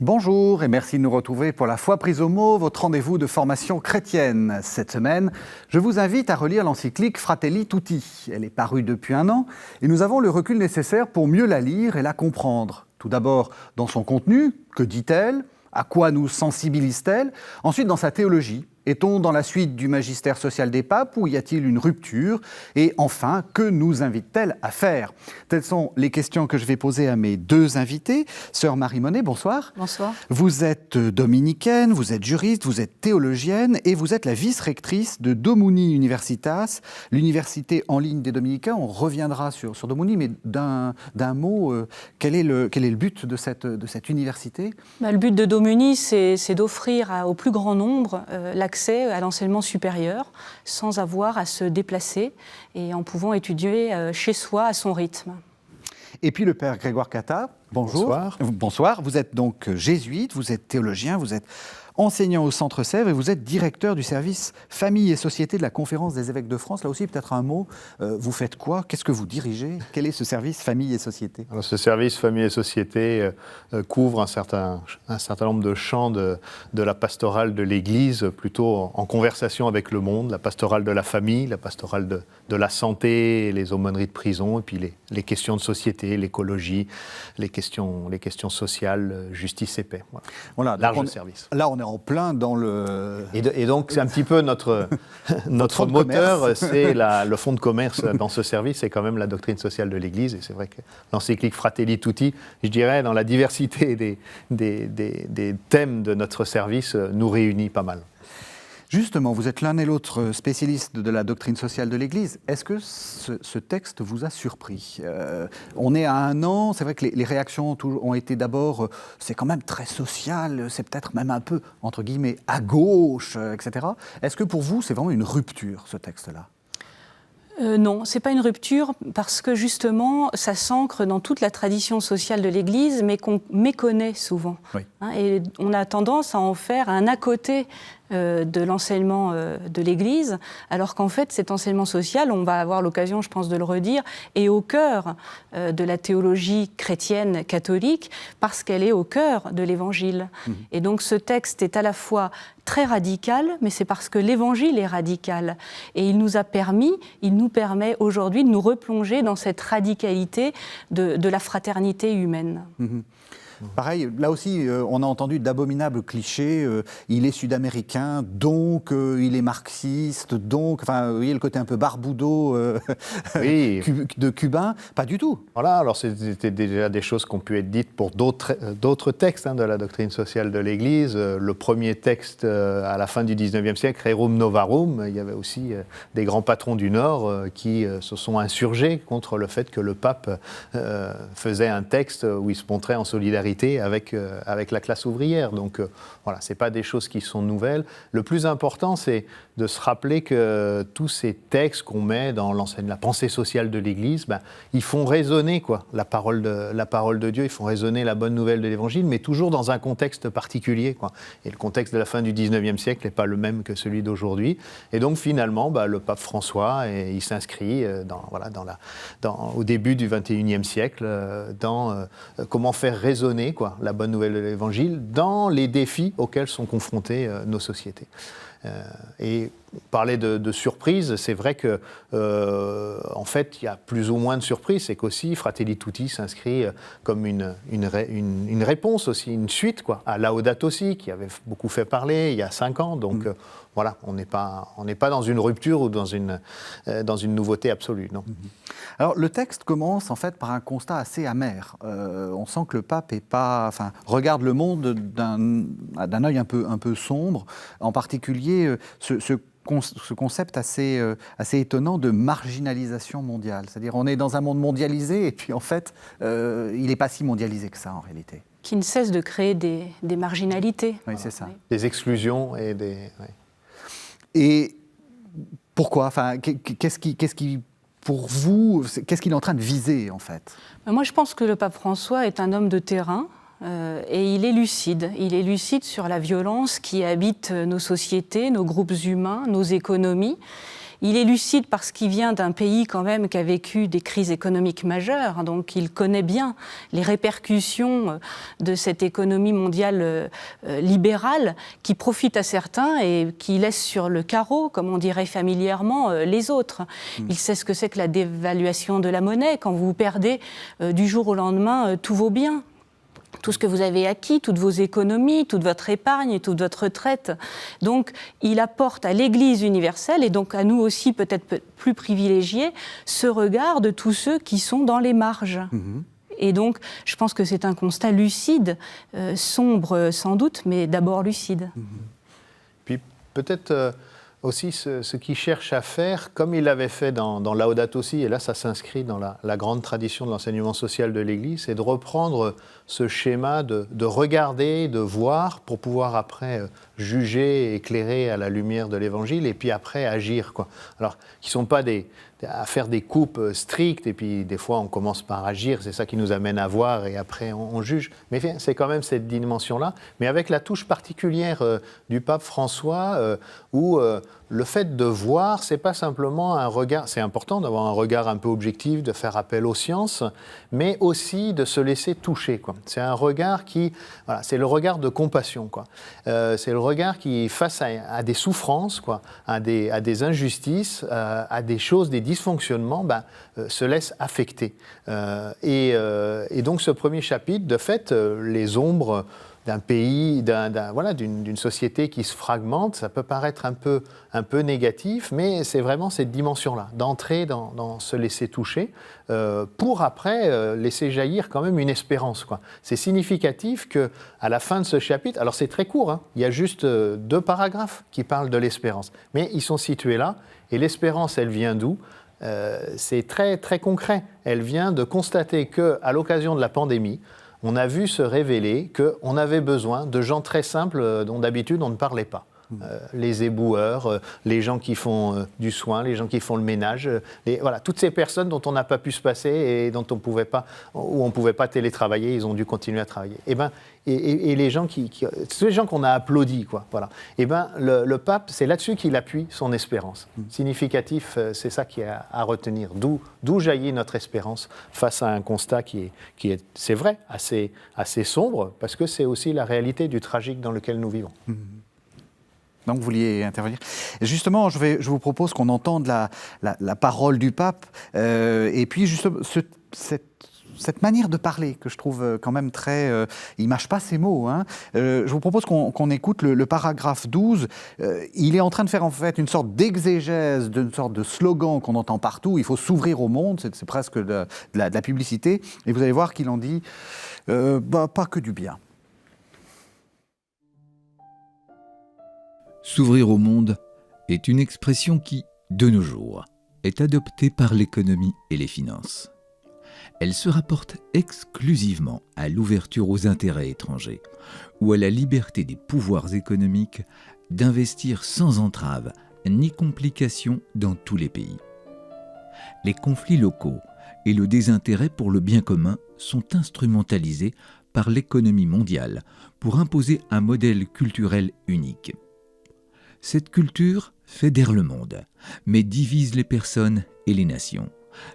Bonjour et merci de nous retrouver pour la foi prise au mot, votre rendez-vous de formation chrétienne. Cette semaine, je vous invite à relire l'encyclique Fratelli Tutti. Elle est parue depuis un an et nous avons le recul nécessaire pour mieux la lire et la comprendre. Tout d'abord dans son contenu, que dit-elle ? À quoi nous sensibilise-t-elle ? Ensuite dans sa théologie. Est-on dans la suite du magistère social des papes ou y a-t-il une rupture ? Et enfin, que nous invite-t-elle à faire ? Telles sont les questions que je vais poser à mes deux invités. Sœur Marie Monet, bonsoir. Bonsoir. Vous êtes dominicaine, vous êtes juriste, vous êtes théologienne et vous êtes la vice-rectrice de Domuni Universitas, l'université en ligne des dominicains. On reviendra sur Domuni, mais d'un mot, quel est le but de cette université ? Le but de Domuni, c'est d'offrir au plus grand nombre l'accès à l'enseignement supérieur sans avoir à se déplacer et en pouvant étudier chez soi à son rythme. Et puis le père Grégoire Cata, bonjour. Bonsoir. Bonsoir, vous êtes donc jésuite, vous êtes théologien, vous êtes enseignant au Centre Sèvres et vous êtes directeur du service Famille et Société de la Conférence des évêques de France. Là aussi, peut-être un mot, vous faites quoi ? Qu'est-ce que vous dirigez ? Quel est ce service Famille et Société ? Alors, ce service Famille et Société couvre un certain nombre de champs de la pastorale de l'Église, plutôt en conversation avec le monde, la pastorale de la famille, la pastorale de la santé, les aumôneries de prison, et puis les questions de société, l'écologie, les questions sociales, justice et paix. Voilà. Large service. Là, on est en plein dans le... Et donc, c'est un petit peu notre moteur, c'est le fonds de commerce dans ce service, c'est quand même la doctrine sociale de l'Église. Et c'est vrai que l'encyclique Fratelli Tutti, je dirais, dans la diversité des thèmes de notre service, nous réunit pas mal. Justement, vous êtes l'un et l'autre spécialiste de la doctrine sociale de l'Église. Est-ce que ce texte vous a surpris ? On est à un an, c'est vrai que les réactions ont été d'abord, c'est quand même très social, c'est peut-être même un peu, entre guillemets, à gauche, etc. Est-ce que pour vous, c'est vraiment une rupture, ce texte-là ? Non, ce n'est pas une rupture parce que justement, ça s'ancre dans toute la tradition sociale de l'Église, mais qu'on méconnaît souvent. Oui. Et on a tendance à en faire un à côté de l'enseignement de l'Église, alors qu'en fait, cet enseignement social, on va avoir l'occasion, je pense, de le redire, est au cœur de la théologie chrétienne catholique, parce qu'elle est au cœur de l'Évangile. Et donc, ce texte est à la fois très radical, mais c'est parce que l'Évangile est radical. Et il nous permet aujourd'hui de nous replonger dans cette radicalité de la fraternité humaine. Pareil, là aussi, on a entendu d'abominables clichés. Il est sud-américain, donc il est marxiste, donc... Enfin, vous voyez le côté un peu barbudo oui. de cubain. Pas du tout. Voilà, alors c'était déjà des choses qui ont pu être dites pour d'autres textes de la doctrine sociale de l'Église. Le premier texte à la fin du XIXe siècle, Rerum Novarum, il y avait aussi des grands patrons du Nord qui se sont insurgés contre le fait que le pape faisait un texte où il se montrait en solidarité avec la classe ouvrière. Donc voilà, ce n'est pas des choses qui sont nouvelles. Le plus important, c'est de se rappeler que tous ces textes qu'on met dans la pensée sociale de l'Église, ils font résonner la parole de Dieu, ils font résonner la bonne nouvelle de l'Évangile, mais toujours dans un contexte particulier. Et le contexte de la fin du XIXe siècle n'est pas le même que celui d'aujourd'hui. Et donc finalement, le pape François, il s'inscrit au début du XXIe siècle dans comment faire résonner la bonne nouvelle de l'Évangile dans les défis auxquels sont confrontées nos sociétés. Et parler de surprise, c'est vrai que en fait, il y a plus ou moins de surprises. C'est qu'aussi, Fratelli Tutti s'inscrit comme une réponse aussi, une suite à Laudato Si, qui avait beaucoup fait parler il y a 5 ans. Donc voilà, on n'est pas dans une rupture ou dans une nouveauté absolue, non. Alors, le texte commence en fait par un constat assez amer. On sent que le pape regarde le monde d'un œil un peu sombre, en particulier ce concept assez étonnant de marginalisation mondiale. C'est-à-dire, on est dans un monde mondialisé et puis en fait, il n'est pas si mondialisé que ça en réalité. Qui ne cesse de créer des marginalités. Oui, c'est ça. Des exclusions et des... Oui. Et pourquoi ? Enfin, qu'est-ce qui pour vous, qu'est-ce qu'il est en train de viser, en fait? Moi, je pense que le pape François est un homme de terrain. Et il est lucide. Il est lucide sur la violence qui habite nos sociétés, nos groupes humains, nos économies. Il est lucide parce qu'il vient d'un pays quand même qui a vécu des crises économiques majeures, donc il connaît bien les répercussions de cette économie mondiale libérale qui profite à certains et qui laisse sur le carreau, comme on dirait familièrement, les autres. Il sait ce que c'est que la dévaluation de la monnaie, quand vous perdez du jour au lendemain tous vos biens. Tout ce que vous avez acquis, toutes vos économies, toute votre épargne, toute votre retraite. Donc, il apporte à l'Église universelle, et donc à nous aussi peut-être plus privilégiés, ce regard de tous ceux qui sont dans les marges. Et donc, je pense que c'est un constat lucide, sombre sans doute, mais d'abord lucide. Puis peut-être aussi ce qu'il cherche à faire, comme il l'avait fait dans Laudato Si, et là ça s'inscrit dans la grande tradition de l'enseignement social de l'Église, c'est de reprendre ce schéma de regarder, de voir, pour pouvoir après juger, éclairer à la lumière de l'Évangile, et puis après agir, quoi. Alors, qui ne sont pas à faire des coupes strictes, et puis des fois on commence par agir, c'est ça qui nous amène à voir, et après on juge. Mais c'est quand même cette dimension-là, mais avec la touche particulière du pape François, où le fait de voir, c'est pas simplement un regard, c'est important d'avoir un regard un peu objectif, de faire appel aux sciences, mais aussi de se laisser toucher, quoi. C'est un regard qui, voilà, c'est le regard de compassion, quoi. C'est le regard qui, face à des souffrances, quoi, à des injustices, à des choses, des dysfonctionnements, se laisse affecter. Et donc ce premier chapitre, de fait, les ombres d'un pays, d'une société qui se fragmente, ça peut paraître un peu négatif, mais c'est vraiment cette dimension-là, d'entrer dans se laisser toucher, pour après laisser jaillir quand même une espérance, quoi. C'est significatif qu'à la fin de ce chapitre, alors c'est très court, hein, il y a juste 2 paragraphes qui parlent de l'espérance, mais ils sont situés là, et l'espérance, elle vient d'où ? C'est très, très concret. Elle vient de constater qu'à l'occasion de la pandémie, on a vu se révéler qu'on avait besoin de gens très simples dont d'habitude on ne parlait pas. Les éboueurs, les gens qui font du soin, les gens qui font le ménage, voilà, toutes ces personnes dont on n'a pas pu se passer et dont on pouvait pas, où on ne pouvait pas télétravailler, ils ont dû continuer à travailler. Et les gens tous les gens qu'on a applaudis, quoi, voilà. Le pape, c'est là-dessus qu'il appuie son espérance. Significatif, c'est ça qui est à retenir. D'où jaillit notre espérance face à un constat qui est, c'est vrai, assez sombre, parce que c'est aussi la réalité du tragique dans lequel nous vivons. Donc, vous vouliez intervenir. Et justement, je vous propose qu'on entende la parole du pape, et puis justement cette manière de parler que je trouve quand même très... il ne mâche pas ses mots, hein. Je vous propose qu'on écoute le paragraphe 12. Il est en train de faire en fait une sorte d'exégèse, d'une sorte de slogan qu'on entend partout. Il faut s'ouvrir au monde, c'est presque de la publicité. Et vous allez voir qu'il en dit pas que du bien. S'ouvrir au monde est une expression qui, de nos jours, est adoptée par l'économie et les finances. Elle se rapporte exclusivement à l'ouverture aux intérêts étrangers ou à la liberté des pouvoirs économiques d'investir sans entrave ni complication dans tous les pays. Les conflits locaux et le désintérêt pour le bien commun sont instrumentalisés par l'économie mondiale pour imposer un modèle culturel unique. Cette culture fédère le monde, mais divise les personnes et les nations,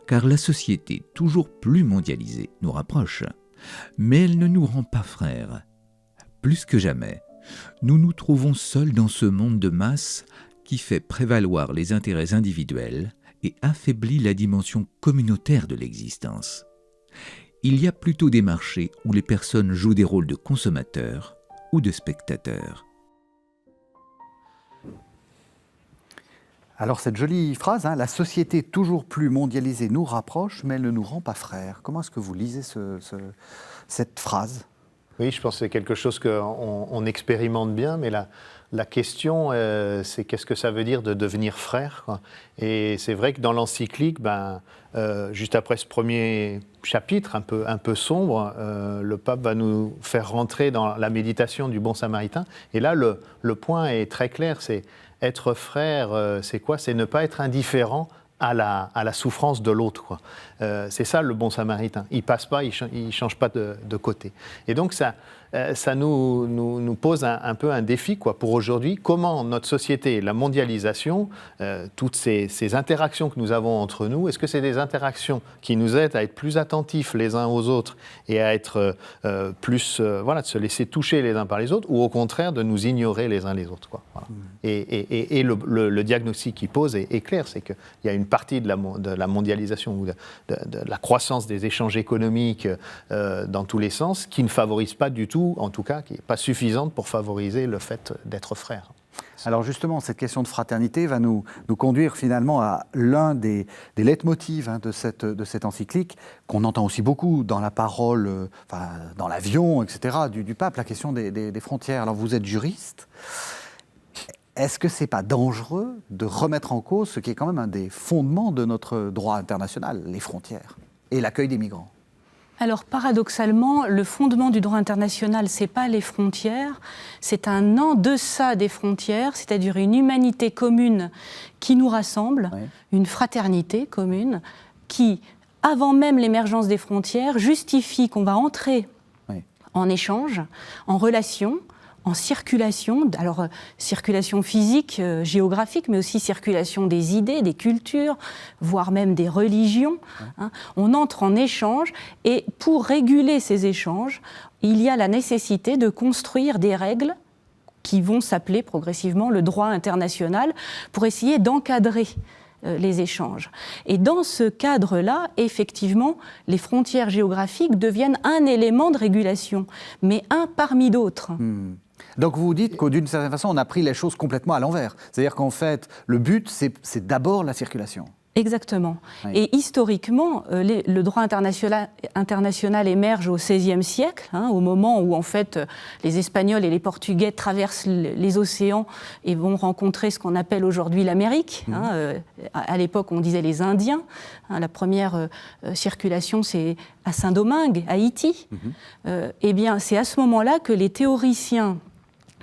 car la société toujours plus mondialisée nous rapproche, mais elle ne nous rend pas frères. Plus que jamais, nous nous trouvons seuls dans ce monde de masse qui fait prévaloir les intérêts individuels et affaiblit la dimension communautaire de l'existence. Il y a plutôt des marchés où les personnes jouent des rôles de consommateurs ou de spectateurs. Alors cette jolie phrase, hein, la société toujours plus mondialisée nous rapproche, mais elle ne nous rend pas frères. Comment est-ce que vous lisez cette phrase ? Oui, je pense que c'est quelque chose qu'on expérimente bien, mais la question, c'est qu'est-ce que ça veut dire de devenir frère, quoi. Et c'est vrai que dans l'encyclique, juste après ce premier chapitre un peu sombre, le pape va nous faire rentrer dans la méditation du bon samaritain. Et là, le point est très clair, c'est être frère, c'est quoi ? C'est ne pas être indifférent à la souffrance de l'autre, quoi. C'est ça le bon samaritain. Il passe pas, il change pas de côté. Et donc ça nous pose un peu un défi, quoi, pour aujourd'hui. Comment notre société, la mondialisation, toutes ces interactions que nous avons entre nous, est-ce que c'est des interactions qui nous aident à être plus attentifs les uns aux autres et à être plus, de se laisser toucher les uns par les autres, ou au contraire de nous ignorer les uns les autres, quoi. Voilà. Et le diagnostic qu'il pose est clair, c'est qu'il y a une partie de la mondialisation ou de la croissance des échanges économiques dans tous les sens qui ne favorise pas du tout, en tout cas, qui n'est pas suffisante pour favoriser le fait d'être frère. Alors justement, cette question de fraternité va nous conduire finalement à l'un des leitmotivs de cette encyclique, qu'on entend aussi beaucoup dans la parole, dans l'avion, etc., du pape, la question des frontières. Alors vous êtes juriste. Est-ce que ce n'est pas dangereux de remettre en cause ce qui est quand même un des fondements de notre droit international, les frontières et l'accueil des migrants ? Alors paradoxalement, le fondement du droit international, ce n'est pas les frontières, c'est un en deçà des frontières, c'est-à-dire une humanité commune qui nous rassemble, oui. Une fraternité commune qui, avant même l'émergence des frontières, justifie qu'on va entrer oui. En échange, en relation, en circulation, alors circulation physique, géographique, mais aussi circulation des idées, des cultures, voire même des religions. Hein. On entre en échange et pour réguler ces échanges, il y a la nécessité de construire des règles qui vont s'appeler progressivement le droit international pour essayer d'encadrer les échanges. Et dans ce cadre-là, effectivement, les frontières géographiques deviennent un élément de régulation, mais un parmi d'autres. Donc vous dites que d'une certaine façon, on a pris les choses complètement à l'envers. C'est-à-dire qu'en fait, le but, c'est d'abord la circulation. Exactement. Oui. Et historiquement, le droit international émerge au XVIe siècle, au moment où en fait les Espagnols et les Portugais traversent les océans et vont rencontrer ce qu'on appelle aujourd'hui l'Amérique. À l'époque, on disait les Indiens. La première circulation, c'est à Saint-Domingue, Haïti. Eh bien, c'est à ce moment-là que les théoriciens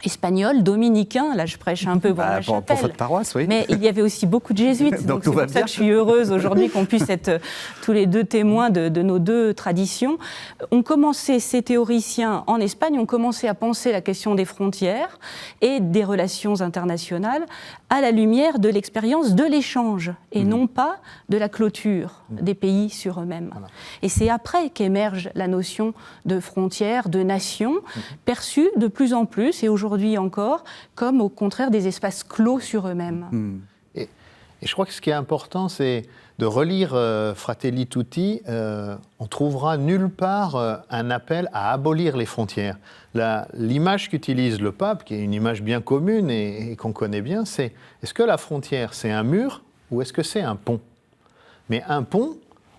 espagnol, dominicain, là je prêche un peu pour la chapelle. Pour votre paroisse, oui. Mais il y avait aussi beaucoup de jésuites, donc c'est pour ça que je suis heureuse aujourd'hui qu'on puisse être tous les deux témoins de nos deux traditions. Ces théoriciens en Espagne ont commencé à penser la question des frontières et des relations internationales à la lumière de l'expérience de l'échange et non pas de la clôture des pays sur eux-mêmes. Voilà. Et c'est après qu'émerge la notion de frontières, de nations, perçue de plus en plus, et aujourd'hui encore, comme au contraire des espaces clos sur eux-mêmes. Et je crois que ce qui est important, c'est de relire Fratelli Tutti. On trouvera nulle part un appel à abolir les frontières. L'image qu'utilise le pape, qui est une image bien commune et qu'on connaît bien, c'est est-ce que la frontière, c'est un mur ou est-ce que c'est un pont ? Mais un pont,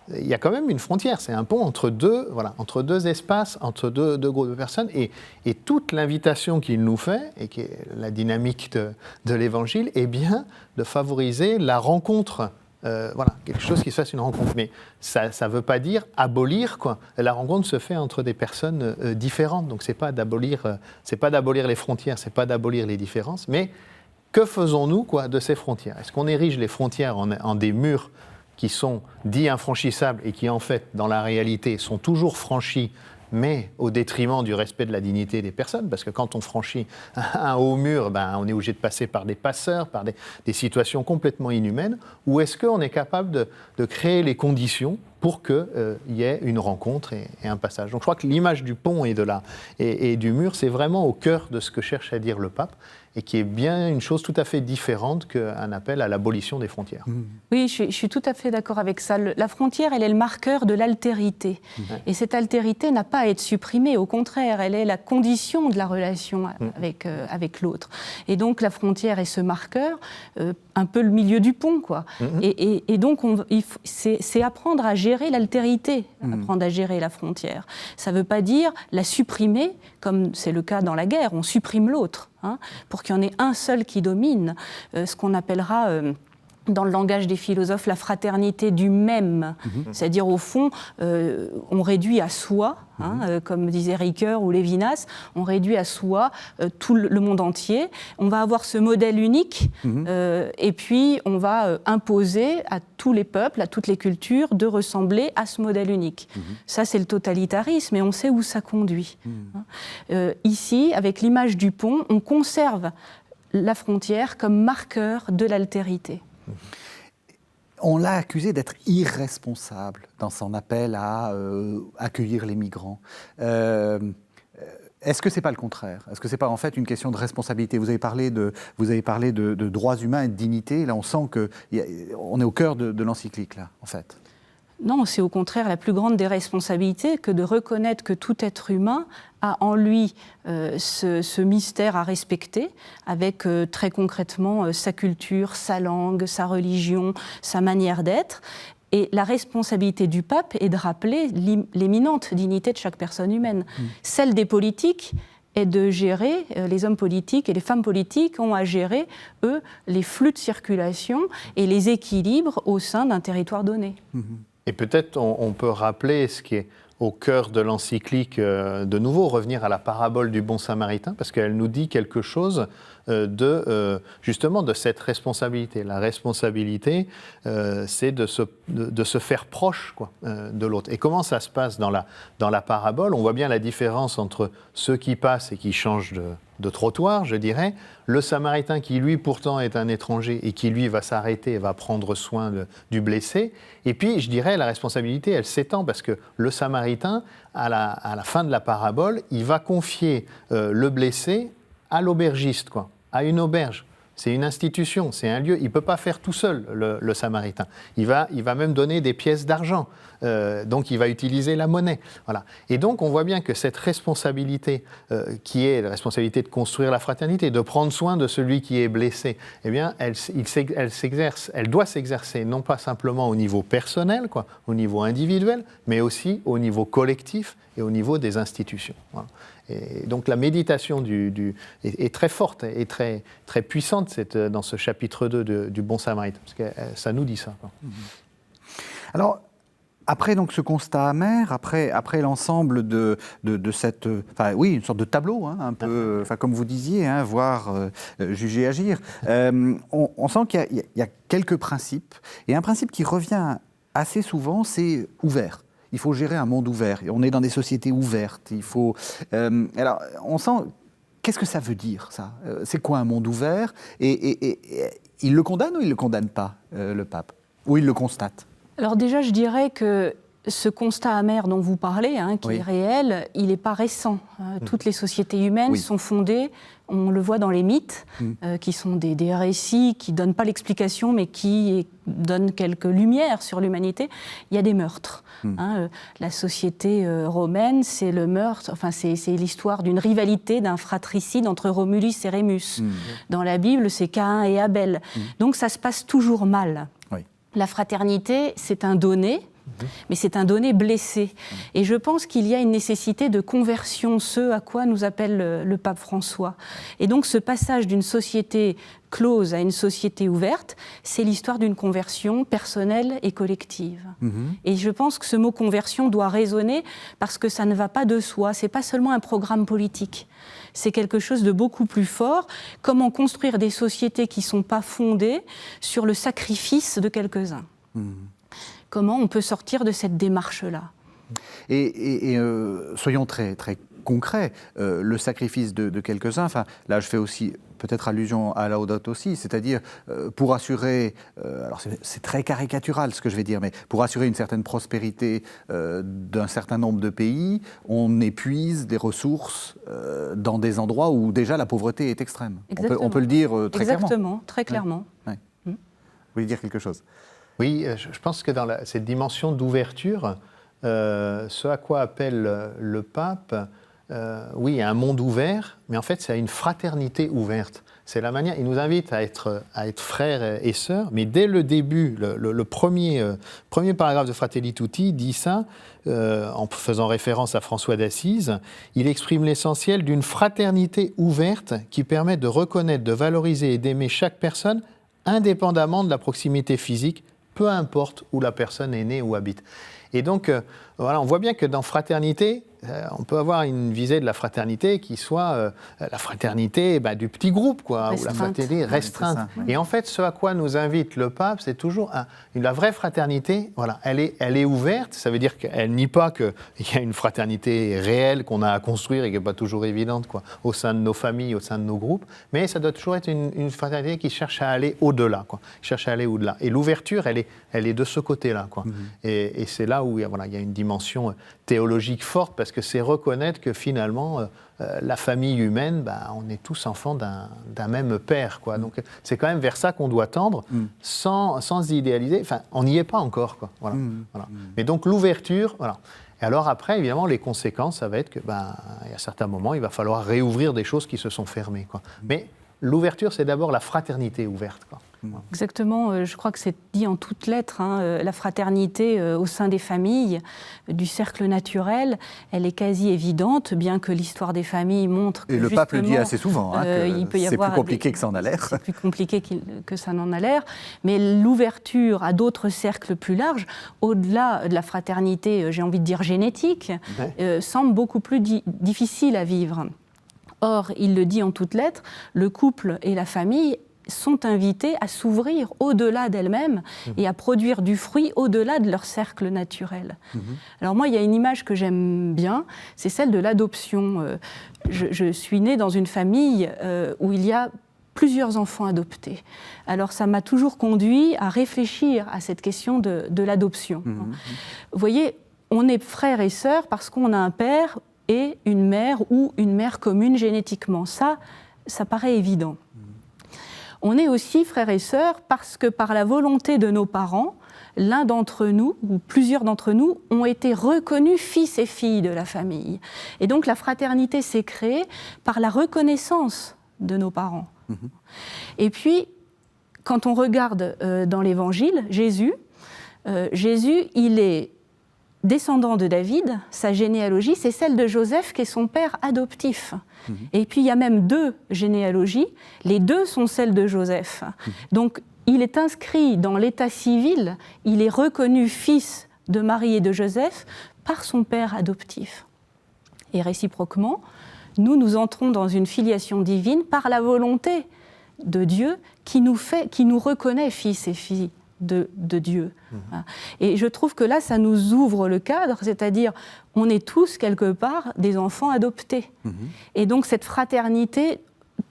il y a quand même une frontière, c'est un pont entre deux espaces, entre deux groupes de personnes, et toute l'invitation qu'il nous fait, et qui est la dynamique de l'Évangile, est bien de favoriser la rencontre, quelque chose qui se fasse une rencontre. Mais ça ne veut pas dire abolir, quoi. La rencontre se fait entre des personnes différentes, donc c'est pas d'abolir les frontières, c'est pas d'abolir les différences, mais que faisons-nous, quoi, de ces frontières ? Est-ce qu'on érige les frontières en des murs qui sont dits infranchissables et qui, en fait, dans la réalité, sont toujours franchis, mais au détriment du respect de la dignité des personnes, parce que quand on franchit un haut mur, on est obligé de passer par des passeurs, par des situations complètement inhumaines, ou est-ce qu'on est capable de créer les conditions pour qu'il y ait une rencontre et un passage. Donc je crois que l'image du pont et du mur, c'est vraiment au cœur de ce que cherche à dire le pape, et qui est bien une chose tout à fait différente qu'un appel à l'abolition des frontières. Oui, je suis tout à fait d'accord avec ça. La frontière, elle est le marqueur de l'altérité. Et cette altérité n'a pas à être supprimée, au contraire, elle est la condition de la relation avec l'autre. Et donc la frontière est ce marqueur, un peu le milieu du pont, quoi. Et donc c'est apprendre à gérer l'altérité, apprendre à gérer la frontière. Ça ne veut pas dire la supprimer, comme c'est le cas dans la guerre, on supprime l'autre. Pour qu'il y en ait un seul qui domine, ce qu'on appellera dans le langage des philosophes, la fraternité du même. C'est-à-dire, au fond, on réduit à soi, comme disait Ricoeur ou Lévinas, on réduit à soi tout le monde entier. On va avoir ce modèle unique, et puis on va imposer à tous les peuples, à toutes les cultures, de ressembler à ce modèle unique. Ça, c'est le totalitarisme, et on sait où ça conduit. Ici, avec l'image du pont, on conserve la frontière comme marqueur de l'altérité. On l'a accusé d'être irresponsable dans son appel à accueillir les migrants. Est-ce que ce n'est pas le contraire? Est-ce que ce n'est pas en fait une question de responsabilité? Vous avez parlé de droits humains et de dignité. Là, on sent qu'on est au cœur de l'encyclique, là, en fait. Non, c'est au contraire la plus grande des responsabilités que de reconnaître que tout être humain a en lui ce mystère à respecter, avec très concrètement sa culture, sa langue, sa religion, sa manière d'être. Et la responsabilité du pape est de rappeler l'éminente dignité de chaque personne humaine. Celle des politiques est de gérer, les hommes politiques et les femmes politiques ont à gérer, eux, les flux de circulation et les équilibres au sein d'un territoire donné. Et peut-être on peut rappeler ce qui est au cœur de l'encyclique, de nouveau revenir à la parabole du bon samaritain, parce qu'elle nous dit quelque chose justement de cette responsabilité. La responsabilité, c'est de se faire proche, quoi, de l'autre. Et comment ça se passe dans la parabole? On voit bien la différence entre ceux qui passent et qui changent de trottoir, je dirais. Le Samaritain qui, lui, pourtant est un étranger et qui, lui, va s'arrêter et va prendre soin du blessé. Et puis, je dirais, la responsabilité, elle s'étend parce que le Samaritain, à la fin de la parabole, il va confier le blessé à l'aubergiste, quoi, à une auberge. C'est une institution, c'est un lieu. Il ne peut pas faire tout seul, le Samaritain. Il va même donner des pièces d'argent. Donc, il va utiliser la monnaie. Voilà. Et donc, on voit bien que cette responsabilité, qui est la responsabilité de construire la fraternité, de prendre soin de celui qui est blessé, eh bien, elle s'exerce, elle doit s'exercer non pas simplement au niveau personnel, quoi, au niveau individuel, mais aussi au niveau collectif et au niveau des institutions. Voilà. Et donc la méditation est très forte et très, très puissante dans ce chapitre 2 du Bon Samaritain, parce que ça nous dit ça, quoi. Alors, après donc ce constat amer, après l'ensemble de cette, une sorte de tableau, un peu, comme vous disiez, voir, juger, agir, on sent qu'il y a quelques principes, et un principe qui revient assez souvent, c'est ouvert. Il faut gérer un monde ouvert. On est dans des sociétés ouvertes. Il faut. Alors, on sent. Qu'est-ce que ça veut dire, ça? C'est quoi un monde ouvert? Et il le condamne ou il ne le condamne pas, le pape? Ou il le constate? Alors déjà, je dirais que ce constat amer dont vous parlez, qui est réel, il n'est pas récent. Toutes les sociétés humaines sont fondées, on le voit dans les mythes, qui sont des récits qui ne donnent pas l'explication, mais qui donnent quelques lumières sur l'humanité. Il y a des meurtres. La société romaine, c'est le meurtre, c'est l'histoire d'une rivalité, d'un fratricide entre Romulus et Rémus. Dans la Bible, c'est Caïn et Abel. Donc ça se passe toujours mal. La fraternité, c'est un donné, mais c'est un donné blessé. Et je pense qu'il y a une nécessité de conversion, ce à quoi nous appelle le pape François. Et donc ce passage d'une société close à une société ouverte, c'est l'histoire d'une conversion personnelle et collective. Et je pense que ce mot conversion doit résonner parce que ça ne va pas de soi, c'est pas seulement un programme politique. C'est quelque chose de beaucoup plus fort. Comment construire des sociétés qui ne sont pas fondées sur le sacrifice de quelques-uns? Comment on peut sortir de cette démarche-là? Et soyons très, très concrets. Le sacrifice de quelques-uns, là je fais aussi peut-être allusion à Laudato Si, c'est-à-dire pour assurer, alors c'est très caricatural ce que je vais dire, mais pour assurer une certaine prospérité d'un certain nombre de pays, on épuise des ressources dans des endroits où déjà la pauvreté est extrême. On peut le dire très clairement. Exactement, très clairement. Vous voulez dire quelque chose? Oui, je pense que dans cette dimension d'ouverture, ce à quoi appelle le pape, oui, un monde ouvert, mais en fait, c'est une fraternité ouverte. C'est la manière. Il nous invite à être frères et sœurs, mais dès le début, le premier paragraphe de Fratelli Tutti dit ça, en faisant référence à François d'Assise. Il exprime l'essentiel d'une fraternité ouverte qui permet de reconnaître, de valoriser et d'aimer chaque personne indépendamment de la proximité physique, peu importe où la personne est née ou habite. Et donc, voilà, on voit bien que dans fraternité, on peut avoir une visée de la fraternité qui soit la fraternité du petit groupe, quoi, ou la fraternité restreinte. Ça, oui. Et en fait, ce à quoi nous invite le pape, c'est toujours la vraie fraternité. Voilà, elle est ouverte. Ça veut dire qu'elle nie pas qu'il y a une fraternité réelle qu'on a à construire et qui n'est pas toujours évidente, quoi, au sein de nos familles, au sein de nos groupes. Mais ça doit toujours être une fraternité qui cherche à aller au-delà, quoi, cherche à aller au-delà. Et l'ouverture, elle est de ce côté-là, quoi. Et c'est là où il y a une dimension théologique forte, parce que c'est reconnaître que finalement, la famille humaine, on est tous enfants d'un même père, quoi. Donc c'est quand même vers ça qu'on doit tendre, sans idéaliser. Enfin, on n'y est pas encore, quoi. Voilà. Voilà. Mais donc l'ouverture, voilà. Et alors après, évidemment, les conséquences, ça va être que, il y a certains moments, il va falloir réouvrir des choses qui se sont fermées, quoi. Mais l'ouverture, c'est d'abord la fraternité ouverte, quoi. Exactement, je crois que c'est dit en toutes lettres, la fraternité au sein des familles, du cercle naturel, elle est quasi évidente, bien que l'histoire des familles montre que Et le pape le dit assez souvent, il peut y c'est avoir plus compliqué que ça en a l'air. C'est plus compliqué que ça n'en a l'air, mais l'ouverture à d'autres cercles plus larges, au-delà de la fraternité, j'ai envie de dire génétique, semble beaucoup plus difficile à vivre. Or, il le dit en toutes lettres, le couple et la famille sont invités à s'ouvrir au-delà d'elles-mêmes et à produire du fruit au-delà de leur cercle naturel. Alors moi, il y a une image que j'aime bien, c'est celle de l'adoption. Je suis née dans une famille où il y a plusieurs enfants adoptés. Alors ça m'a toujours conduit à réfléchir à cette question de l'adoption. Vous voyez, on est frères et sœurs parce qu'on a un père et une mère ou une mère commune génétiquement. Ça paraît évident. On est aussi frères et sœurs parce que par la volonté de nos parents, l'un d'entre nous, ou plusieurs d'entre nous, ont été reconnus fils et filles de la famille. Et donc la fraternité s'est créée par la reconnaissance de nos parents. Et puis, quand on regarde dans l'Évangile, Jésus, il est descendant de David, sa généalogie, c'est celle de Joseph qui est son père adoptif. Et puis il y a même 2 généalogies, les 2 sont celles de Joseph. Donc il est inscrit dans l'état civil, il est reconnu fils de Marie et de Joseph par son père adoptif. Et réciproquement, nous entrons dans une filiation divine par la volonté de Dieu qui nous reconnaît fils et filles de Dieu. Et je trouve que là, ça nous ouvre le cadre, c'est-à-dire on est tous, quelque part, des enfants adoptés. Et donc cette fraternité,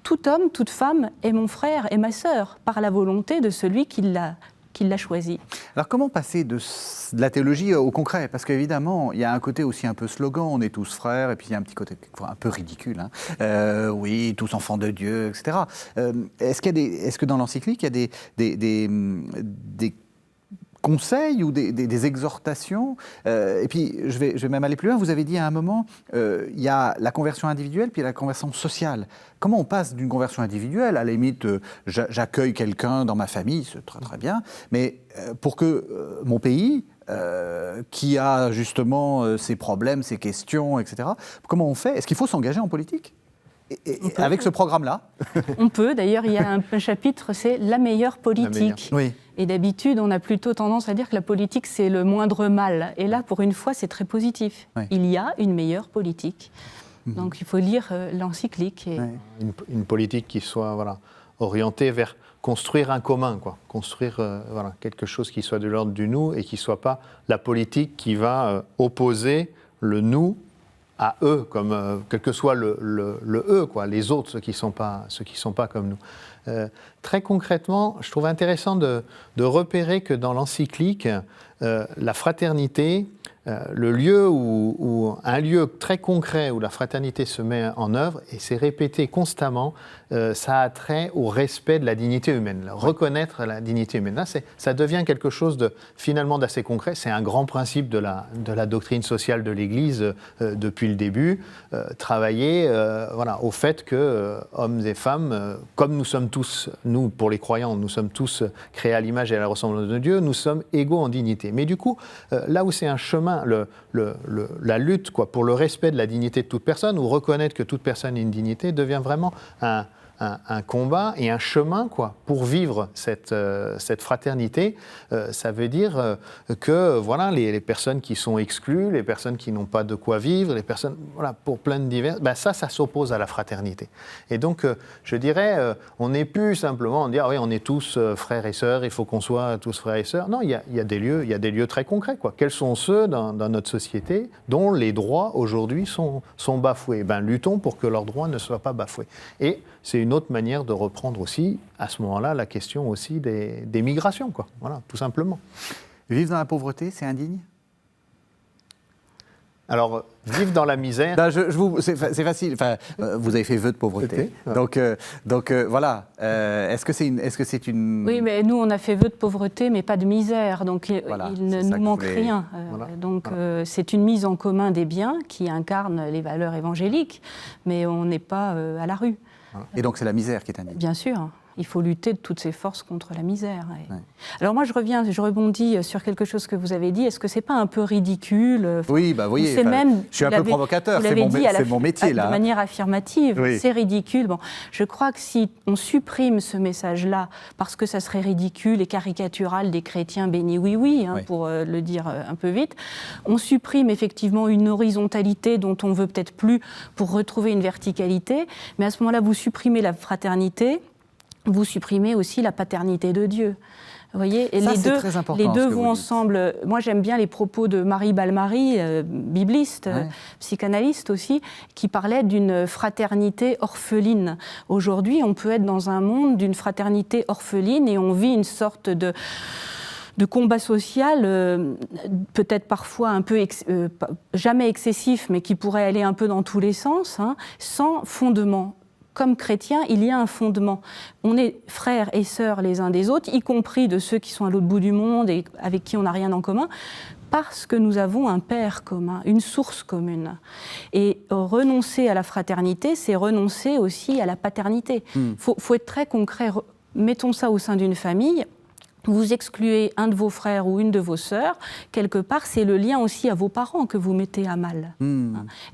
tout homme, toute femme est mon frère et ma sœur, par la volonté de celui qui l'a choisi. Alors comment passer de la théologie au concret ? Parce qu'évidemment, il y a un côté aussi un peu slogan, on est tous frères, et puis il y a un petit côté un peu ridicule. Oui, tous enfants de Dieu, etc. Est-ce que dans l'encyclique, il y a des conseils ou des exhortations et puis, je vais même aller plus loin. Vous avez dit à un moment, il y a la conversion individuelle, puis la conversion sociale. Comment on passe d'une conversion individuelle, à la limite, j'accueille quelqu'un dans ma famille, c'est très très bien, mais pour que mon pays, qui a justement ses problèmes, ses questions, etc., comment on fait ? Est-ce qu'il faut s'engager en politique ? Et avec ce programme-là ? On peut, d'ailleurs, il y a un chapitre, c'est la meilleure politique. Oui. Et d'habitude, on a plutôt tendance à dire que la politique, c'est le moindre mal. Et là, pour une fois, c'est très positif. Oui. Il y a une meilleure politique. Donc, il faut lire l'encyclique. Et... Une politique qui soit orientée vers construire un commun, quoi. Construire quelque chose qui soit de l'ordre du nous et qui ne soit pas la politique qui va opposer le nous à eux, comme quel que soit le eux, quoi, les autres, ceux qui sont pas comme nous. Très concrètement, je trouve intéressant de repérer que dans l'encyclique, la fraternité, le lieu un lieu très concret où la fraternité se met en œuvre, et c'est répété constamment, ça a trait au respect de la dignité humaine, reconnaître la dignité humaine. Là, ça devient quelque chose finalement d'assez concret. C'est un grand principe de la doctrine sociale de l'Église depuis le début, travailler au fait que hommes et femmes, comme nous sommes tous, nous pour les croyants, nous sommes tous créés à l'image et à la ressemblance de Dieu, nous sommes égaux en dignité. Mais du coup, là où c'est un chemin, la lutte pour le respect de la dignité de toute personne, ou reconnaître que toute personne a une dignité, devient vraiment un un combat et un chemin quoi, pour vivre cette fraternité. Ça veut dire que voilà, les personnes qui sont exclues, les personnes qui n'ont pas de quoi vivre, les personnes, voilà, pour plein de divers, ça s'oppose à la fraternité. Et donc, je dirais, on n'est plus simplement dire, ah oui, on est tous frères et sœurs, il faut qu'on soit tous frères et sœurs. Non, il y a des lieux très concrets, quoi. Quels sont ceux dans notre société dont les droits aujourd'hui sont bafoués? Luttons pour que leurs droits ne soient pas bafoués. Et c'est une autre manière de reprendre aussi, à ce moment-là, la question aussi des migrations, quoi. Voilà, tout simplement. Vivre dans la pauvreté, c'est indigne? Alors, vivre dans la misère... c'est facile. Enfin, vous avez fait vœu de pauvreté. Ouais. Donc voilà. Est-ce que c'est une... Oui, mais nous, on a fait vœu de pauvreté, mais pas de misère. Donc, Voilà, il ne nous manque rien. Voilà. C'est une mise en commun des biens qui incarne les valeurs évangéliques, mais on n'est pas à la rue. Et donc, c'est la misère qui est indigne. Bien sûr. Il faut lutter de toutes ses forces contre la misère. Ouais. Alors moi, je rebondis sur quelque chose que vous avez dit. Est-ce que c'est pas un peu ridicule? Oui, vous voyez, je suis un peu provocateur, c'est mon métier, là. De manière affirmative, oui. C'est ridicule. Bon, je crois que si on supprime ce message-là, parce que ça serait ridicule et caricatural des chrétiens bénis oui, pour le dire un peu vite, on supprime effectivement une horizontalité dont on veut peut-être plus pour retrouver une verticalité, mais à ce moment-là, vous supprimez la fraternité, vous supprimez aussi la paternité de Dieu. Vous voyez, et les deux vont ensemble. Moi, j'aime bien les propos de Marie Balmary, bibliste, psychanalyste aussi, qui parlait d'une fraternité orpheline. Aujourd'hui, on peut être dans un monde d'une fraternité orpheline et on vit une sorte de combat social, peut-être parfois un peu, jamais excessif, mais qui pourrait aller un peu dans tous les sens, sans fondement. Comme chrétiens, il y a un fondement. On est frères et sœurs les uns des autres, y compris de ceux qui sont à l'autre bout du monde et avec qui on n'a rien en commun, parce que nous avons un père commun, une source commune. Et renoncer à la fraternité, c'est renoncer aussi à la paternité. Faut être très concret. Mettons ça au sein d'une famille. Vous excluez un de vos frères ou une de vos sœurs, quelque part, c'est le lien aussi à vos parents que vous mettez à mal.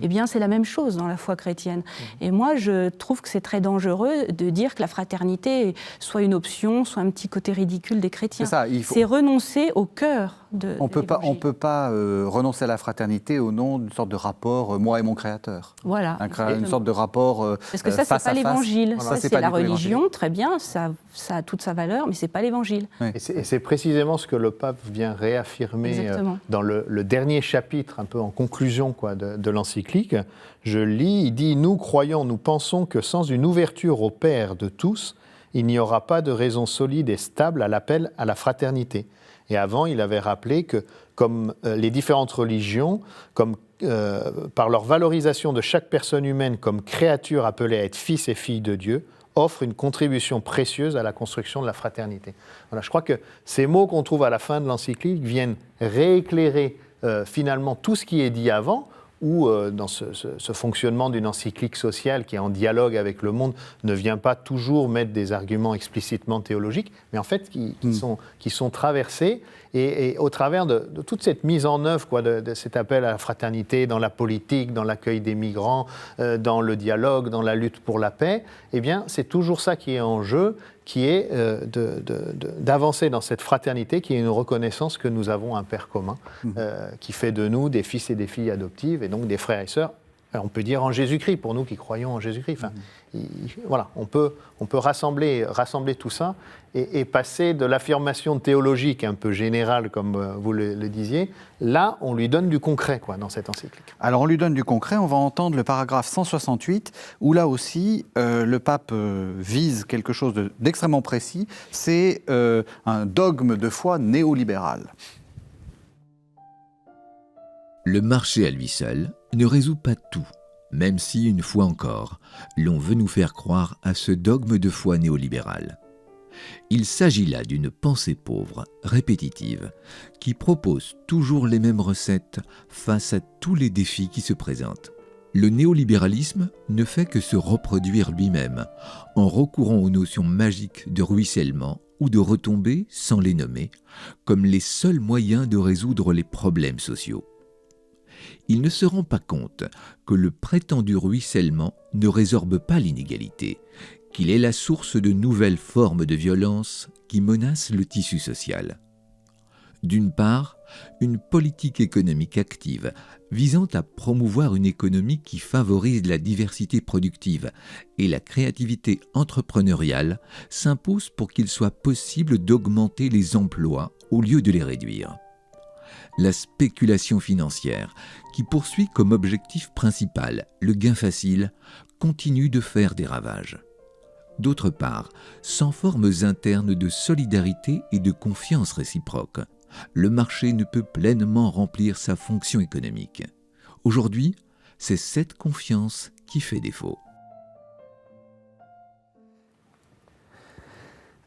Eh bien, c'est la même chose dans la foi chrétienne. Et moi, je trouve que c'est très dangereux de dire que la fraternité soit une option, soit un petit côté ridicule des chrétiens. C'est renoncer au cœur de l'évangile. On ne peut pas renoncer à la fraternité au nom d'une sorte de rapport moi et mon Créateur. Voilà. Une sorte de rapport parce que ça, c'est pas l'évangile. Voilà. Ça, c'est la religion, très bien, ça a toute sa valeur, mais c'est pas l'évangile. Oui. Et c'est précisément ce que le pape vient réaffirmer dans le dernier chapitre, un peu en conclusion de l'encyclique. Je lis, il dit « Nous croyons, nous pensons que sans une ouverture au Père de tous, il n'y aura pas de raison solide et stable à l'appel à la fraternité. » Et avant, il avait rappelé que, comme les différentes religions, par leur valorisation de chaque personne humaine comme créature appelée à être fils et fille de Dieu, offre une contribution précieuse à la construction de la fraternité. Voilà, je crois que ces mots qu'on trouve à la fin de l'encyclique viennent rééclairer finalement tout ce qui est dit avant, où dans ce fonctionnement d'une encyclique sociale qui est en dialogue avec le monde ne vient pas toujours mettre des arguments explicitement théologiques, mais en fait qui sont traversés et au travers de toute cette mise en œuvre de cet appel à la fraternité dans la politique, dans l'accueil des migrants, dans le dialogue, dans la lutte pour la paix, eh bien c'est toujours ça qui est en jeu, qui est d'avancer dans cette fraternité, qui est une reconnaissance que nous avons un Père commun, qui fait de nous des fils et des filles adoptives, et donc des frères et sœurs, on peut dire en Jésus-Christ, pour nous qui croyons en Jésus-Christ. Enfin, voilà, on peut rassembler tout ça et passer de l'affirmation théologique un peu générale, comme vous le disiez, là, on lui donne du concret dans cette encyclique. Alors, on lui donne du concret, on va entendre le paragraphe 168, où là aussi, le pape vise quelque chose d'extrêmement précis, c'est un dogme de foi néolibéral. Le marché à lui seul ne résout pas tout, même si, une fois encore, l'on veut nous faire croire à ce dogme de foi néolibéral. Il s'agit là d'une pensée pauvre, répétitive, qui propose toujours les mêmes recettes face à tous les défis qui se présentent. Le néolibéralisme ne fait que se reproduire lui-même, en recourant aux notions magiques de ruissellement ou de retombées, sans les nommer, comme les seuls moyens de résoudre les problèmes sociaux. Il ne se rend pas compte que le prétendu ruissellement ne résorbe pas l'inégalité, qu'il est la source de nouvelles formes de violence qui menacent le tissu social. D'une part, une politique économique active visant à promouvoir une économie qui favorise la diversité productive et la créativité entrepreneuriale s'impose pour qu'il soit possible d'augmenter les emplois au lieu de les réduire. La spéculation financière, qui poursuit comme objectif principal le gain facile, continue de faire des ravages. D'autre part, sans formes internes de solidarité et de confiance réciproque, le marché ne peut pleinement remplir sa fonction économique. Aujourd'hui, c'est cette confiance qui fait défaut.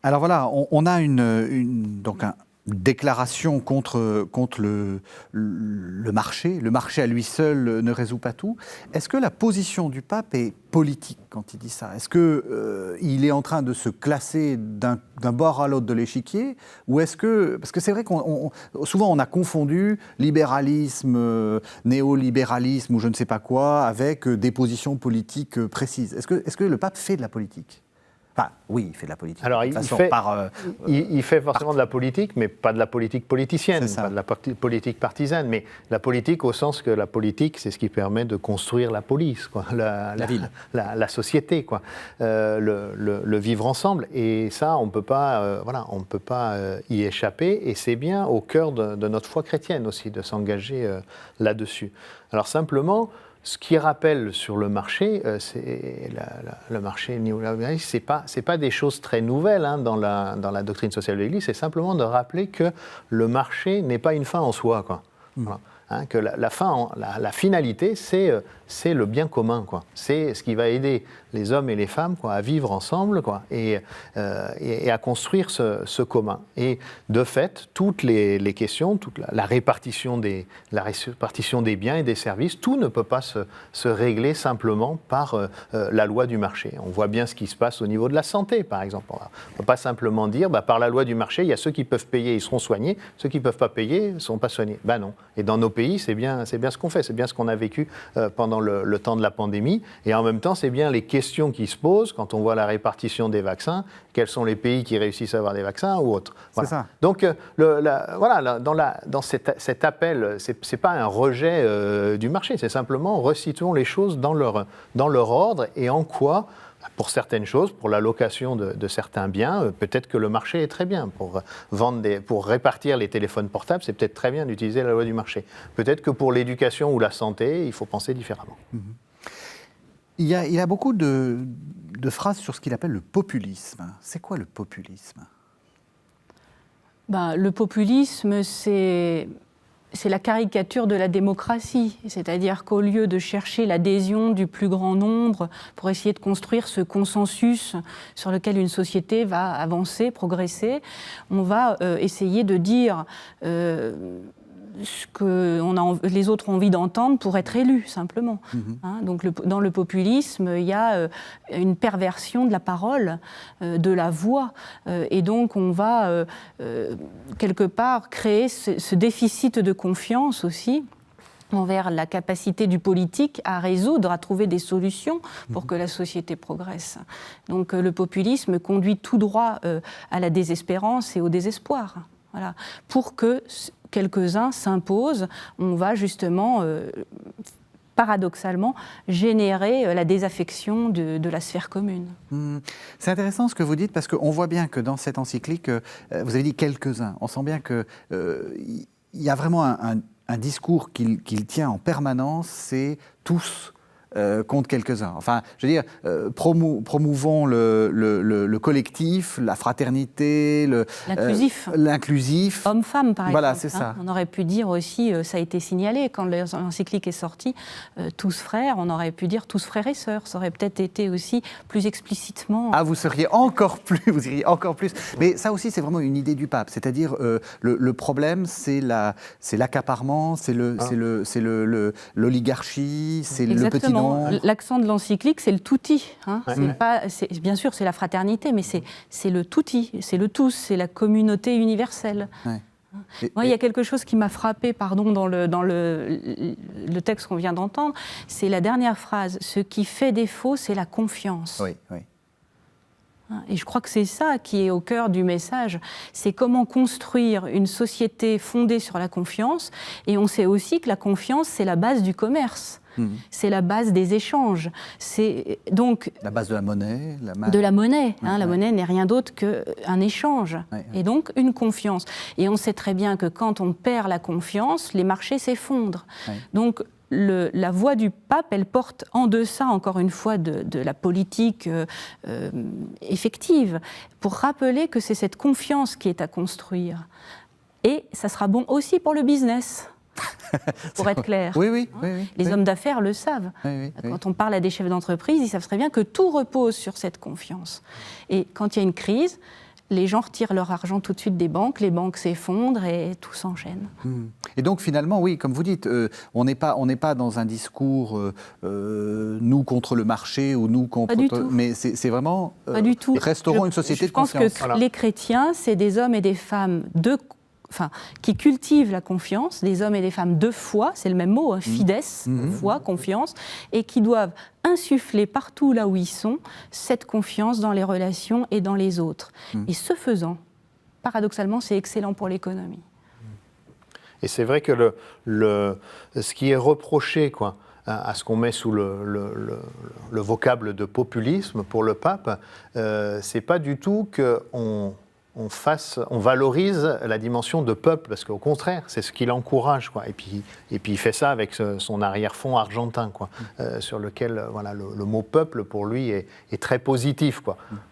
Alors voilà, on a donc une déclaration contre le marché. Le marché à lui seul ne résout pas tout. Est-ce que la position du pape est politique quand il dit ça? Est-ce qu'il est en train de se classer d'un bord à l'autre de l'échiquier? Ou est-ce que... Parce que c'est vrai souvent on a confondu libéralisme, néolibéralisme ou je ne sais pas quoi avec des positions politiques précises. Est-ce que le pape fait de la politique? Enfin, oui, il fait de la politique. Alors, il fait forcément de la politique, mais pas de la politique politicienne, pas de la politique partisane, mais la politique au sens que la politique, c'est ce qui permet de construire la police, quoi, la ville, la société, quoi, le vivre ensemble. Et ça, on peut pas y échapper. Et c'est bien au cœur de notre foi chrétienne aussi de s'engager là-dessus. Alors simplement. Ce qui rappelle sur le marché, c'est le marché néolibéraliste, c'est pas des choses très nouvelles dans la doctrine sociale de l'Église, c'est simplement de rappeler que le marché n'est pas une fin en soi, quoi. Voilà. Que la finalité, c'est le bien commun, quoi. C'est ce qui va aider les hommes et les femmes, quoi, à vivre ensemble, quoi, et à construire ce commun. Et de fait, toutes les questions, toute la répartition des biens et des services, tout ne peut pas se régler simplement par la loi du marché. On voit bien ce qui se passe au niveau de la santé, par exemple. On ne peut pas simplement dire, par la loi du marché, il y a ceux qui peuvent payer, ils seront soignés, ceux qui ne peuvent pas payer ne seront pas soignés. Ben non. Et dans nos pays, c'est bien ce qu'on fait, c'est bien ce qu'on a vécu pendant le temps de la pandémie, et en même temps, c'est bien les questions qui se posent quand on voit la répartition des vaccins, quels sont les pays qui réussissent à avoir des vaccins ou autres. Voilà. C'est ça. Donc, dans cet appel, c'est pas un rejet du marché, c'est simplement resituons les choses dans leur ordre et en quoi. Pour certaines choses, pour la location de certains biens, peut-être que le marché est très bien. Pour répartir les téléphones portables, c'est peut-être très bien d'utiliser la loi du marché. Peut-être que pour l'éducation ou la santé, il faut penser différemment. Il y a beaucoup de phrases sur ce qu'il appelle le populisme. C'est quoi le populisme ? Le populisme, c'est la caricature de la démocratie. C'est-à-dire qu'au lieu de chercher l'adhésion du plus grand nombre pour essayer de construire ce consensus sur lequel une société va avancer, progresser, on va essayer de dire ce que les autres ont envie d'entendre pour être élus, simplement. Donc dans le populisme, il y a une perversion de la parole, de la voix, et donc on va quelque part créer ce déficit de confiance aussi envers la capacité du politique à résoudre, à trouver des solutions pour que la société progresse. Donc le populisme conduit tout droit à la désespérance et au désespoir. Voilà. Pour que quelques-uns s'imposent, on va justement, paradoxalement, générer la désaffection de la sphère commune. C'est intéressant ce que vous dites, parce qu'on voit bien que dans cette encyclique, vous avez dit quelques-uns, on sent bien qu'il y a vraiment un discours qu'il tient en permanence, c'est tous contre quelques-uns. Enfin, je veux dire, promouvons le collectif, la fraternité, l'inclusif. Homme-femme, par exemple. Voilà, c'est ça. On aurait pu dire aussi, ça a été signalé, quand l'encyclique est sortie, tous frères, on aurait pu dire tous frères et sœurs. Ça aurait peut-être été aussi plus explicitement... Ah, vous iriez encore plus. Mais ça aussi, c'est vraiment une idée du pape. C'est-à-dire, le problème, c'est l'accaparement, c'est l'oligarchie, c'est le petit nom. L'accent de l'encyclique, c'est le touti. Bien sûr, c'est la fraternité, mais c'est le touti, c'est le tous, c'est la communauté universelle. Ouais. Moi, il y a quelque chose qui m'a frappée dans le texte qu'on vient d'entendre, c'est la dernière phrase. Ce qui fait défaut, c'est la confiance. Oui, oui. Et je crois que c'est ça qui est au cœur du message, c'est comment construire une société fondée sur la confiance. Et on sait aussi que la confiance, c'est la base du commerce. C'est la base des échanges. C'est donc la base de la monnaie. De la monnaie. La monnaie n'est rien d'autre qu'un échange. Et donc une confiance. Et on sait très bien que quand on perd la confiance, les marchés s'effondrent. Donc la voix du pape, elle porte en deçà, encore une fois, de la politique effective, pour rappeler que c'est cette confiance qui est à construire. Et ça sera bon aussi pour le business. Pour être clair. Oui. Les hommes d'affaires le savent. Quand on parle à des chefs d'entreprise, ils savent très bien que tout repose sur cette confiance. Et quand il y a une crise, les gens retirent leur argent tout de suite des banques, les banques s'effondrent et tout s'enchaîne. Et donc finalement, oui, comme vous dites, on n'est pas dans un discours nous contre le marché ou nous contre... Pas du tout. Mais c'est vraiment... Pas du tout. Restaurons une société de confiance. Je pense que les chrétiens, c'est des hommes et des femmes qui cultivent la confiance, des hommes et des femmes de foi, c'est le même mot, fides, foi, confiance, et qui doivent insuffler partout là où ils sont cette confiance dans les relations et dans les autres. Et ce faisant, paradoxalement, c'est excellent pour l'économie. Et c'est vrai que ce qui est reproché, à ce qu'on met sous le vocable de populisme pour le pape, c'est pas du tout qu'on valorise la dimension de peuple, parce qu'au contraire, c'est ce qui l'encourage, Et puis il fait ça avec son arrière-fond argentin, sur lequel le mot peuple, pour lui, est très positif,